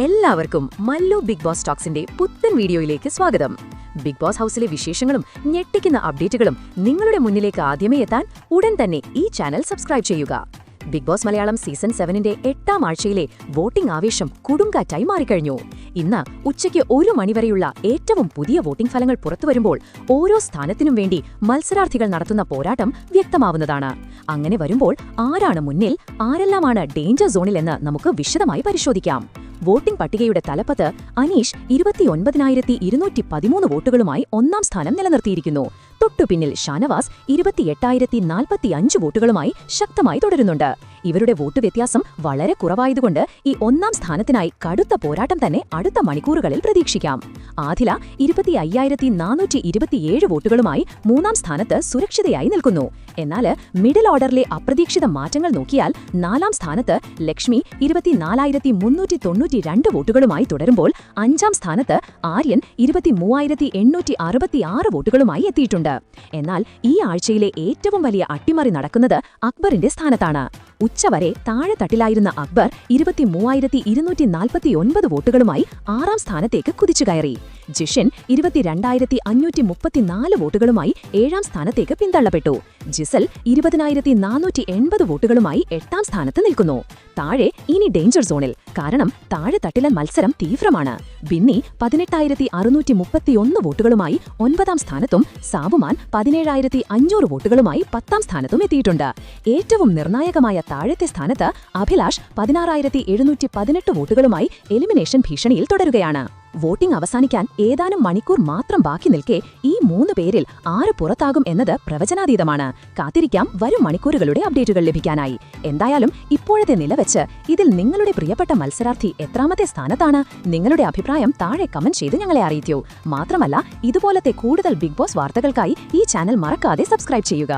എല്ലാവർക്കും Mallu big boss ടോക്സിന്റെ പുത്തൻ വീഡിയോയിലേക്ക് സ്വാഗതം. ബിഗ് ബോസ് ഹൗസിലെ വിശേഷങ്ങളും ഞെട്ടിക്കുന്ന അപ്ഡേറ്റുകളും നിങ്ങളുടെ മുന്നിലേക്ക് ആദ്യമേ എത്താൻ ഉടൻ തന്നെ ഈ ചാനൽ സബ്സ്ക്രൈബ് ചെയ്യുക. ബിഗ് ബോസ് മലയാളം സീസൺ 7ന്റെ 8ാം ആഴ്ചയിലെ വോട്ടിംഗ് ആവേശം കൊടുങ്കാറ്റായി മാറിക്കഴിഞ്ഞു. ഇന്ന് ഉച്ചയ്ക്ക് 1 മണിവരെയുള്ള ഏറ്റവും പുതിയ വോട്ടിംഗ് ഫലങ്ങൾ പുറത്തുവരുമ്പോൾ ഓരോ സ്ഥാനത്തിനും വേണ്ടി മത്സരാർത്ഥികൾ നടത്തുന്ന പോരാട്ടം വ്യക്തമാവുന്നതാണ്. അങ്ങനെ വരുമ്പോൾ ആരാണ് മുന്നിൽ, ആരെല്ലാമാണ് ഡേഞ്ചർ സോണിൽ എന്ന് നമുക്ക് വിശദമായി പരിശോധിക്കാം. വോട്ടിംഗ് പട്ടികയുടെ തലപ്പത്ത് അനീഷ് 29,213 വോട്ടുകളുമായി 1ാം സ്ഥാനം നിലനിർത്തിയിരിക്കുന്നു. തൊട്ടുപിന്നിൽ ഷാനവാസ് 28,045 വോട്ടുകളുമായി ശക്തമായി തുടരുന്നുണ്ട്. ഇവരുടെ വോട്ട് വ്യത്യാസം വളരെ കുറവായതുകൊണ്ട് ഈ 1ാം സ്ഥാനത്തിനായി കടുത്ത പോരാട്ടം തന്നെ അടുത്ത മണിക്കൂറുകളിൽ പ്രതീക്ഷിക്കാം. ആദില 25,427 വോട്ടുകളുമായി 3ാം സ്ഥാനത്ത് സുരക്ഷിതയായി നിൽക്കുന്നു. എന്നാൽ മിഡിൽ ഓർഡറിലെ അപ്രതീക്ഷിത മാറ്റങ്ങൾ നോക്കിയാൽ 4ാം സ്ഥാനത്ത് ലക്ഷ്മി 24,392 വോട്ടുകളുമായി തുടരുമ്പോൾ 5ാം സ്ഥാനത്ത് ആര്യൻ 23,866 വോട്ടുകളുമായി എത്തിയിട്ടുണ്ട്. എന്നാൽ ഈ ആഴ്ചയിലെ ഏറ്റവും വലിയ അട്ടിമറി നടക്കുന്നത് അക്ബറിന്റെ സ്ഥാനത്താണ്. ഉച്ചവരെ താഴെത്തട്ടിലായിരുന്ന അക്ബർ 23,249 വോട്ടുകളുമായി 6ാം സ്ഥാനത്തേക്ക് കുതിച്ചുകയറി. ജിഷൻ 22,534 വോട്ടുകളുമായി 7ാം സ്ഥാനത്തേക്ക് പിന്തള്ളപ്പെട്ടു. ജിസൽ 20,480 വോട്ടുകളുമായി 8ാം സ്ഥാനത്ത് നിൽക്കുന്നു. താഴെ ഇനി ഡേഞ്ചർ സോണിൽ, കാരണം താഴെത്തട്ടിലെ മത്സരം തീവ്രമാണ്. ബിന്നി 18,631 വോട്ടുകളുമായി 9ാം സ്ഥാനത്തും സാബുമാൻ 17,500 വോട്ടുകളുമായി 10ാം സ്ഥാനത്തും എത്തിയിട്ടുണ്ട്. ഏറ്റവും നിർണായകമായ താഴത്തെ സ്ഥാനത്ത് അഭിലാഷ് 16,718 വോട്ടുകളുമായി എലിമിനേഷൻ ഭീഷണിയിൽ തുടരുകയാണ്. വോട്ടിംഗ് അവസാനിക്കാൻ ഏതാനും മണിക്കൂർ മാത്രം ബാക്കി നിൽക്കെ ഈ 3 പേരിൽ ആര് പുറത്താകും എന്നത് പ്രവചനാതീതമാണ്. കാത്തിരിക്കാം വരും മണിക്കൂറുകളുടെ അപ്ഡേറ്റുകൾ ലഭിക്കാനായി. എന്തായാലും ഇപ്പോഴത്തെ നിലവെച്ച് ഇതിൽ നിങ്ങളുടെ പ്രിയപ്പെട്ട മത്സരാർത്ഥി എത്രാമത്തെ സ്ഥാനത്താണ്? നിങ്ങളുടെ അഭിപ്രായം താഴെ കമന്റ് ചെയ്ത് ഞങ്ങളെ അറിയിക്കൂ. മാത്രമല്ല, ഇതുപോലത്തെ കൂടുതൽ ബിഗ് ബോസ് വാർത്തകൾക്കായി ഈ ചാനൽ മറക്കാതെ സബ്സ്ക്രൈബ് ചെയ്യുക.